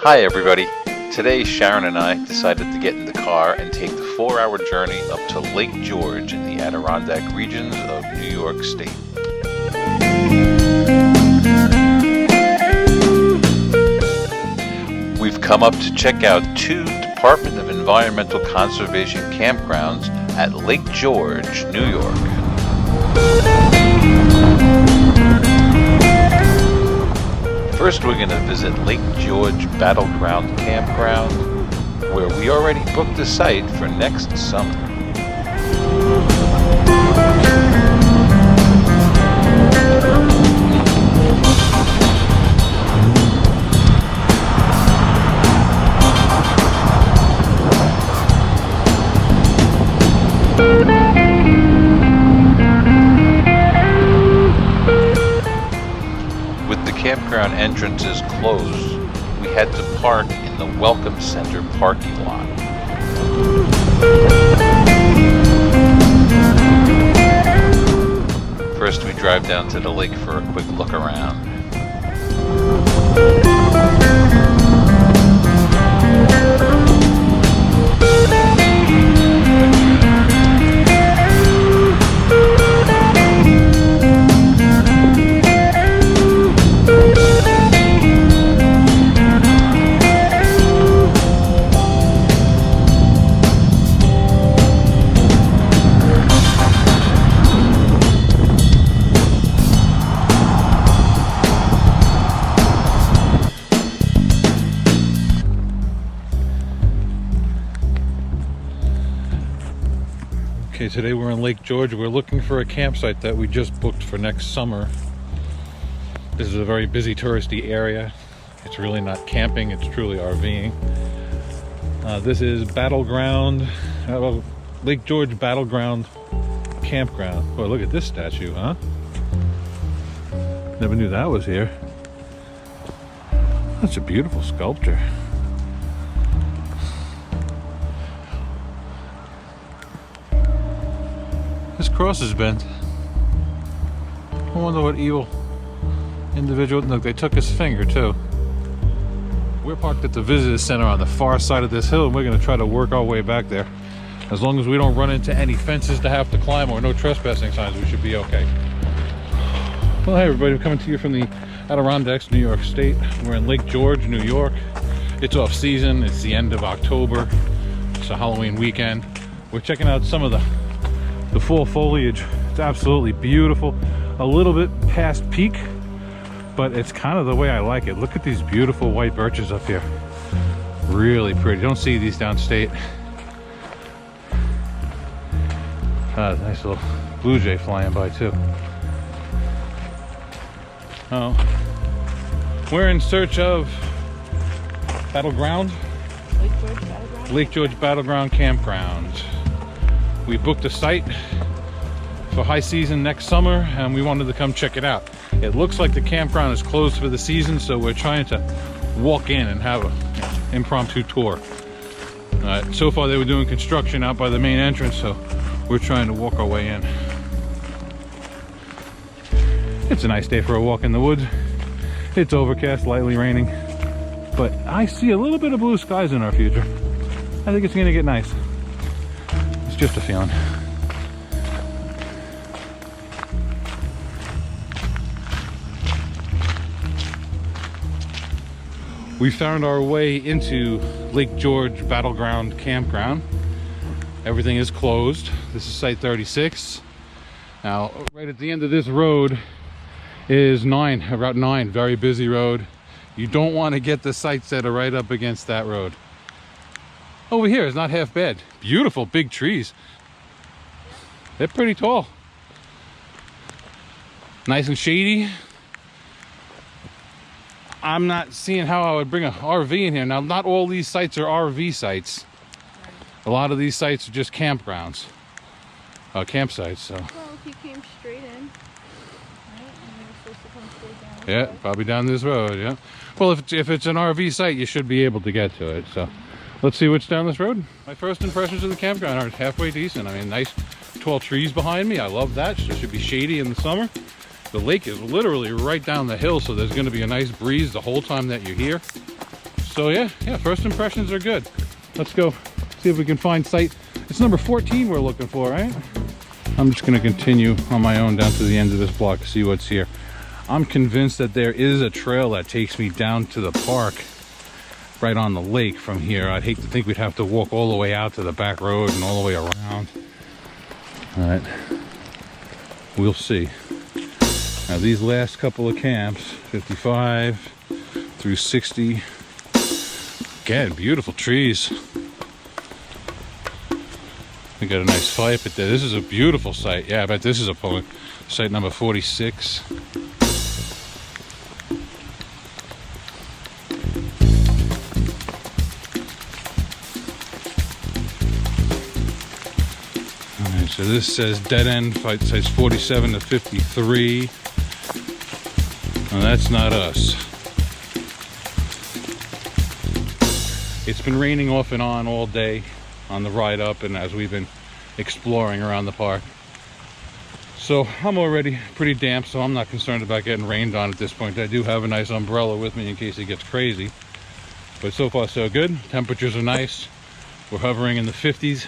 Hi everybody. Today Sharon and I decided to get in the car and take the 4-hour journey up to Lake George in the Adirondack regions of New York State. We've come up to check out 2 Department of Environmental Conservation campgrounds at Lake George, New York. First, we're going to visit Lake George Battleground Campground, where we already booked a site for next summer. Campground entrances closed, we had to park in the Welcome Center parking lot. First, we drive down to the lake for a quick look around. Okay, today we're in Lake George. We're looking for a campsite that we just booked for next summer. This is a very busy touristy area. It's really not camping, it's truly RVing. This is Lake George Battleground Campground. Boy, look at this statue, huh? Never knew that was here. That's a beautiful sculpture. This cross is bent. I wonder what evil individual... Look, they took his finger too. We're parked at the visitor center on the far side of this hill, and we're going to try to work our way back there. As long as we don't run into any fences to have to climb or no trespassing signs, we should be okay. Well, hi everybody, we're coming to you from the Adirondacks, New York State. We're in Lake George, New York. It's off season, it's the end of October. It's a Halloween weekend. We're checking out some of the fall foliage. It's absolutely beautiful. A little bit past peak, but it's kind of the way I like it. Look at these beautiful white birches up here. Really pretty. Don't see these downstate. Nice little blue jay flying by too. Oh, we're in search of Battleground? Lake George Battleground Campground. We booked a site for high season next summer, and we wanted to come check it out. It looks like the campground is closed for the season, so we're trying to walk in and have an impromptu tour. So far they were doing construction out by the main entrance, so we're trying to walk our way in. It's a nice day for a walk in the woods. It's overcast, lightly raining, but I see a little bit of blue skies in our future. I think it's gonna get nice. It's just a feeling. We found our way into Lake George Battleground Campground. Everything is closed. This is site 36. Now, right at the end of this road is Route 9, very busy road. You don't want to get the sites that are right up against that road. Over here is not half bad. Beautiful big trees. They're pretty tall. Nice and shady. I'm not seeing how I would bring an RV in here. Now, not all these sites are RV sites. Right. A lot of these sites are just campgrounds, campsites. So. Well, if you came straight in, right, and you were supposed to come straight down. Yeah, probably down this road. Yeah. Well, if it's an RV site, you should be able to get to it. So, let's see what's down this road. My first impressions of the campground are halfway decent. I mean, nice tall trees behind me. I love that. It should be shady in the summer. The lake is literally right down the hill, so there's going to be a nice breeze the whole time that you're here. So yeah, first impressions are good. Let's go see if we can find site. It's number 14 we're looking for, right? I'm just gonna continue on my own down to the end of this block to see what's here. I'm convinced that there is a trail that takes me down to the park right on the lake from here. I'd hate to think we'd have to walk all the way out to the back road and all the way around. All right, we'll see. Now these last couple of camps, 55 through 60, again, beautiful trees. We got a nice fire pit there. This is a beautiful site. Yeah, I bet this is a point. Site number 46. Alright, so this says dead end, fight sites 47 to 53. Well, that's not us. It's been raining off and on all day on the ride up and as we've been exploring around the park. So I'm already pretty damp, so I'm not concerned about getting rained on at this point. I do have a nice umbrella with me in case it gets crazy. But so far so good. Temperatures are nice. We're hovering in the 50s.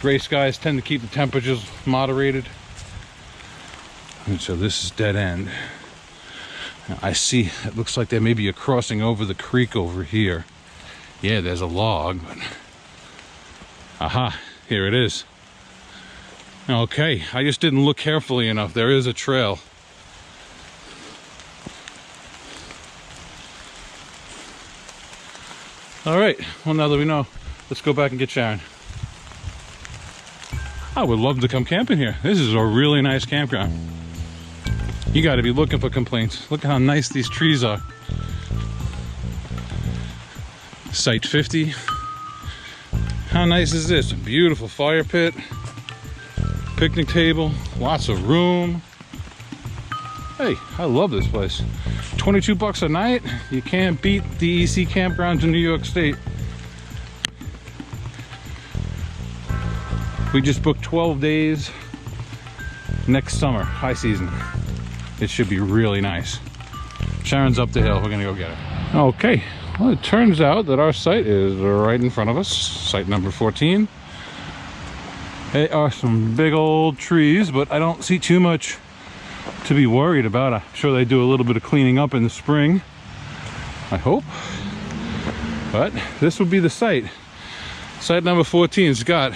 Gray skies tend to keep the temperatures moderated. And so this is dead end. Now I see, it looks like there may be a crossing over the creek over here. Yeah, there's a log, but aha, here it is. Okay, I just didn't look carefully enough. There is a trail. All right, well, now that we know, let's go back and get Sharon. I would love to come camping here. This is a really nice campground. You got to be looking for complaints. Look how nice these trees are. Site 50. How nice is this? A beautiful fire pit, picnic table, lots of room. Hey, I love this place. 22 bucks a night. You can't beat DEC campgrounds in New York State. We just booked 12 days next summer, high season. It should be really nice. Sharon's up the hill. We're gonna go get her. Okay. Well, it turns out that our site is right in front of us, site number 14. They are some big old trees, but I don't see too much to be worried about. I'm sure they do a little bit of cleaning up in the spring, I hope. But this would be the site. Site number 14's got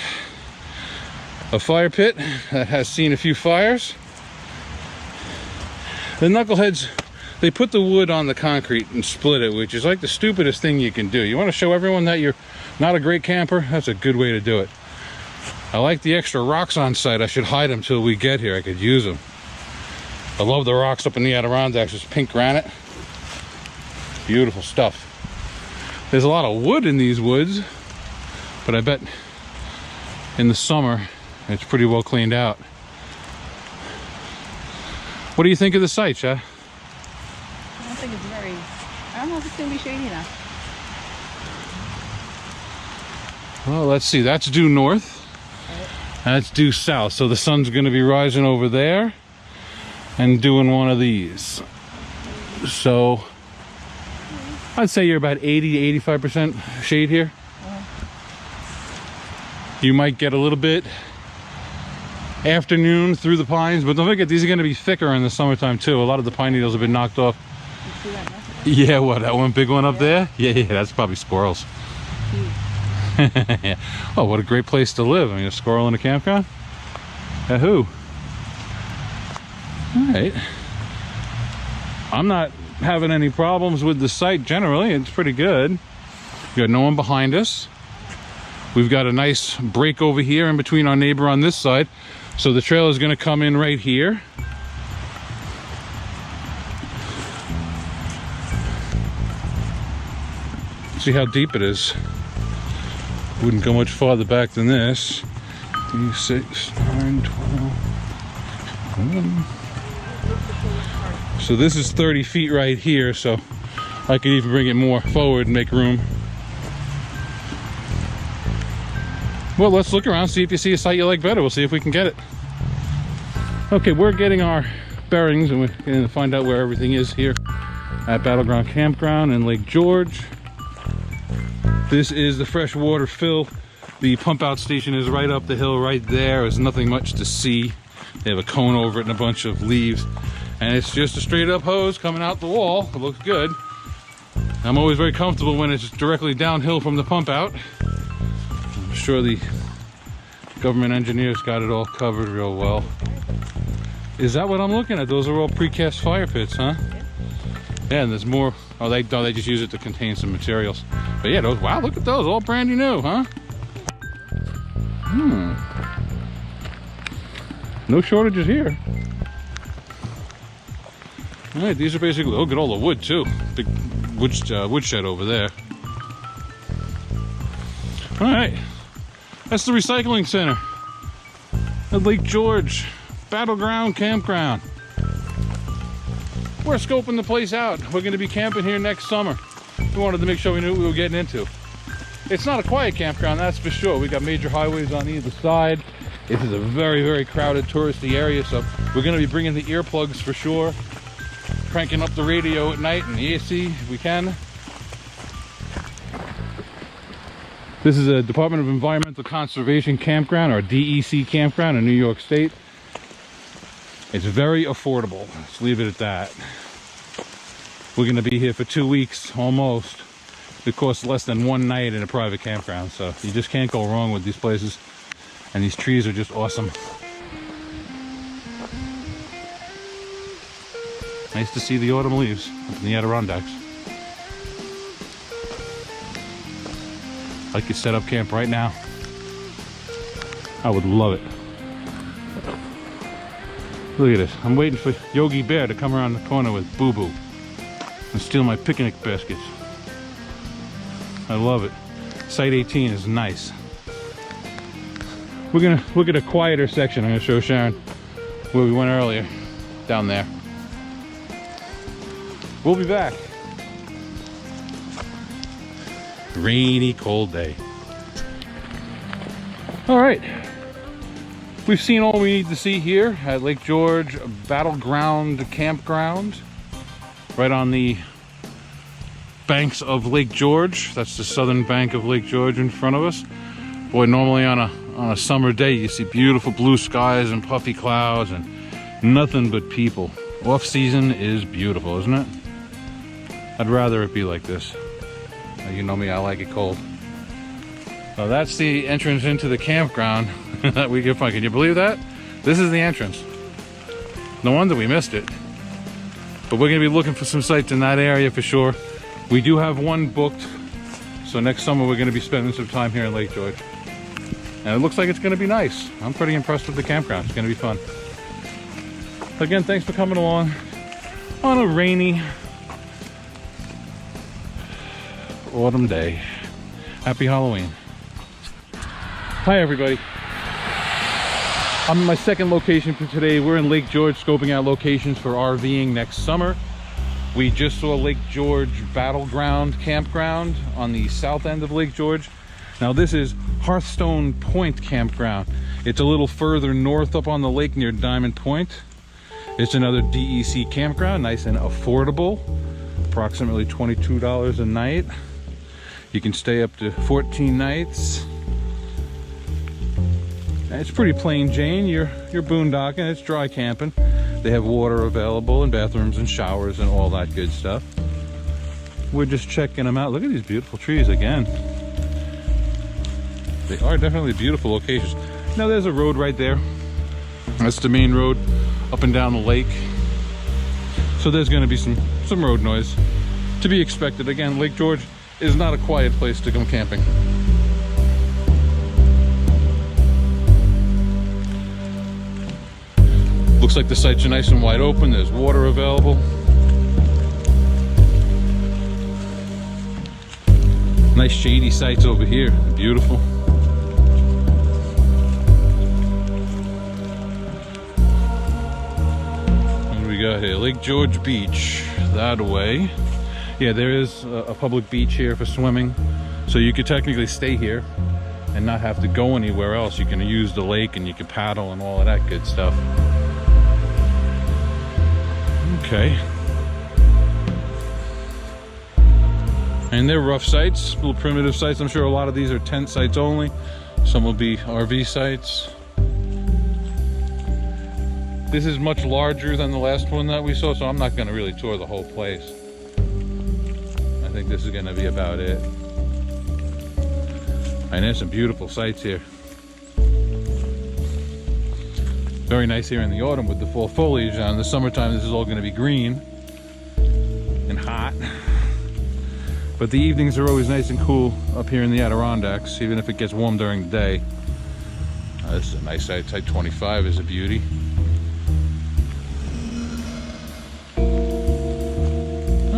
a fire pit that has seen a few fires. The knuckleheads, they put the wood on the concrete and split it, which is like the stupidest thing you can do. You want to show everyone that you're not a great camper? That's a good way to do it. I like the extra rocks on site. I should hide them till we get here. I could use them. I love the rocks up in the Adirondacks. It's pink granite. Beautiful stuff. There's a lot of wood in these woods, but I bet in the summer it's pretty well cleaned out. What do you think of the site, Chad? I don't think it's very, I don't know if it's going to be shady enough. Well, let's see. That's due north. That's due south. So the sun's going to be rising over there and doing one of these. So I'd say you're about 80 to 85% shade here. You might get a little bit afternoon through the pines, but don't forget these are going to be thicker in the summertime too. A lot of the pine needles have been knocked off. You see that message? Yeah, what, that one big one up there? Yeah, that's probably squirrels. Yeah. Oh, what a great place to live. I mean, a squirrel in a campground? Yahoo. All right. I'm not having any problems with the site generally. It's pretty good. We got no one behind us. We've got a nice break over here in between our neighbor on this side. So the trail is going to come in right here. See how deep it is. Wouldn't go much farther back than this. 6, 9, 12. So this is 30 feet right here, so I could even bring it more forward and make room. Well, let's look around, see if you see a site you like better. We'll see if we can get it. Okay, we're getting our bearings and we're going to find out where everything is here at Battleground Campground in Lake George. This is the freshwater fill. The pump out station is right up the hill right there. There's nothing much to see. They have a cone over it and a bunch of leaves. And it's just a straight up hose coming out the wall. It looks good. I'm always very comfortable when it's directly downhill from the pump out. I'm sure the government engineers got it all covered real well. Is that what I'm looking at? Those are all precast fire pits, huh? Yeah, and there's more. Oh, they just use it to contain some materials. But yeah, those, wow, look at those, all brand new, huh? No shortages here. All right, these are basically, look at all the wood too. Big woodshed over there. All right, that's the recycling center at Lake George Battleground Campground. We're scoping the place out. We're going to be camping here next summer. We wanted to make sure we knew what we were getting into. It's not a quiet campground, that's for sure. We got major highways on either side. This is a very, very crowded touristy area, so we're going to be bringing the earplugs for sure. Cranking up the radio at night and the AC if we can. This is a Department of Environmental Conservation campground, or DEC campground in New York State. It's very affordable, let's leave it at that. We're going to be here for 2 weeks almost. It costs less than one night in a private campground, so you just can't go wrong with these places. And these trees are just awesome. Nice to see the autumn leaves up in the Adirondacks. I could set up camp right now. I would love it. Look at this. I'm waiting for Yogi Bear to come around the corner with Boo Boo and steal my picnic baskets. I love it. Site 18 is nice. We're gonna look at a quieter section. I'm gonna show Sharon where we went earlier, down there. We'll be back. Rainy, cold day. All right. We've seen all we need to see here at Lake George Battleground Campground, right on the banks of Lake George. That's the southern bank of Lake George in front of us. Boy, normally on a summer day you see beautiful blue skies and puffy clouds and nothing but people. Off season is beautiful, isn't it? I'd rather it be like this. You know me, I like it cold. Well, that's the entrance into the campground that we can find. Can you believe that? This is the entrance. No wonder we missed it. But we're going to be looking for some sites in that area for sure. We do have one booked, so next summer we're going to be spending some time here in Lake George. And it looks like it's going to be nice. I'm pretty impressed with the campground. It's going to be fun. Again, thanks for coming along on a rainy autumn day. Happy Halloween. Hi everybody. I'm in my second location for today. We're in Lake George scoping out locations for RVing next summer. We just saw Lake George Battleground Campground on the south end of Lake George. Now this is Hearthstone Point Campground. It's a little further north up on the lake near Diamond Point. It's another DEC campground, nice and affordable. Approximately $22 a night. You can stay up to 14 nights. It's pretty plain Jane. You're boondocking, it's dry camping. They have water available and bathrooms and showers and all that good stuff. We're just checking them out. Look at these beautiful trees again. They are definitely beautiful locations. Now there's a road right there. That's the main road up and down the lake. So there's going to be some road noise to be expected. Again, Lake George is not a quiet place to come camping. Looks like the sites are nice and wide open. There's water available. Nice shady sites over here. Beautiful. What do we got here? Lake George Beach. That way. Yeah, there is a public beach here for swimming. So you could technically stay here and not have to go anywhere else. You can use the lake and you can paddle and all of that good stuff. Okay. And they're rough sites, little primitive sites. I'm sure a lot of these are tent sites only. Some will be RV sites. This is much larger than the last one that we saw, so I'm not going to really tour the whole place. I think this is going to be about it. And there's some beautiful sights here. Very nice here in the autumn with the fall foliage. Now in the summertime, this is all going to be green and hot. But the evenings are always nice and cool up here in the Adirondacks, even if it gets warm during the day. This is a nice site. Site 25 is a beauty.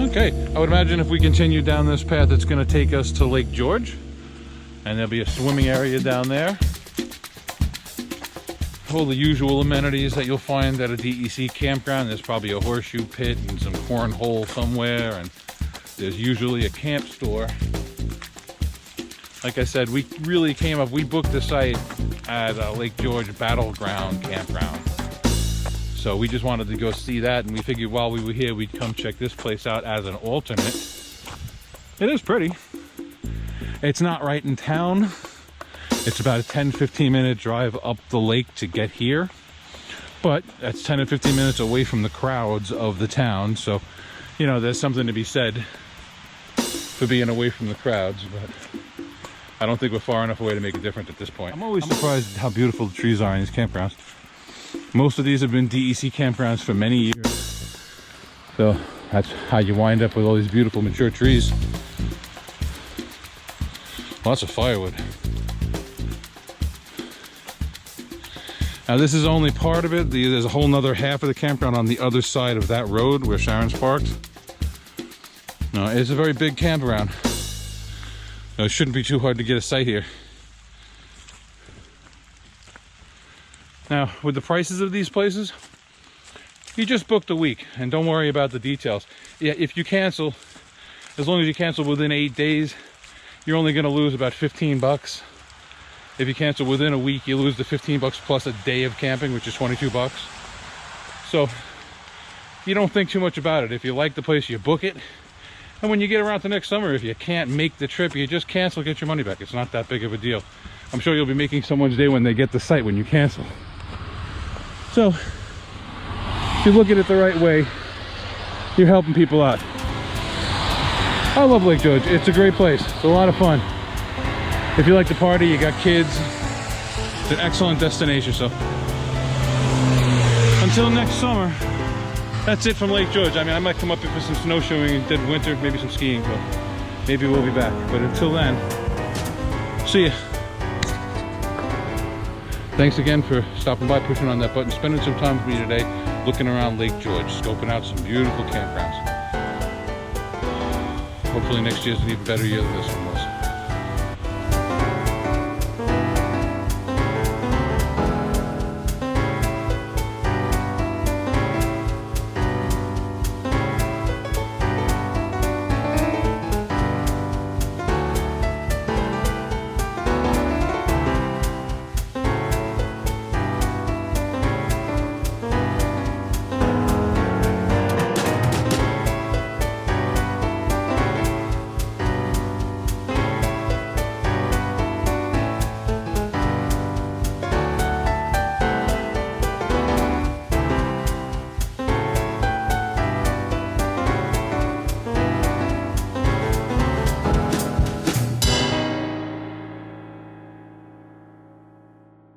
Okay, I would imagine if we continue down this path, it's going to take us to Lake George. And there'll be a swimming area down there. All the usual amenities that you'll find at a DEC campground. There's probably a horseshoe pit and some cornhole somewhere, and there's usually a camp store. Like I said, we booked the site at Lake George Battleground Campground. So we just wanted to go see that, and we figured while we were here, we'd come check this place out as an alternate. It is pretty. It's not right in town. It's about a 10-15 minute drive up the lake to get here. But that's 10 or 15 minutes away from the crowds of the town. So, you know, there's something to be said for being away from the crowds. But I don't think we're far enough away to make a difference at this point. I'm always surprised at how beautiful the trees are in these campgrounds. Most of these have been DEC campgrounds for many years. So that's how you wind up with all these beautiful mature trees. Lots of firewood. Now this is only part of it. There's a whole nother half of the campground on the other side of that road where Sharon's parked. No, it's a very big campground. No, it shouldn't be too hard to get a site here. Now, with the prices of these places, you just booked a week and don't worry about the details. Yeah, if you cancel, as long as you cancel within 8 days, you're only going to lose about 15 bucks. If you cancel within a week, you lose the 15 bucks plus a day of camping, which is 22 bucks. So you don't think too much about it. If you like the place, you book it. And when you get around to next summer, if you can't make the trip, you just cancel, get your money back. It's not that big of a deal. I'm sure you'll be making someone's day when they get the site when you cancel. So if you look at it the right way, you're helping people out. I love Lake George. It's a great place. It's a lot of fun. If you like to party, you got kids, it's an excellent destination. So until next summer, that's it from Lake George. I mean, I might come up here for some snowshoeing in dead winter, maybe some skiing, but maybe we'll be back. But until then, see ya. Thanks again for stopping by, pushing on that button, spending some time with me today, looking around Lake George, scoping out some beautiful campgrounds. Hopefully next year's an even better year than this one was.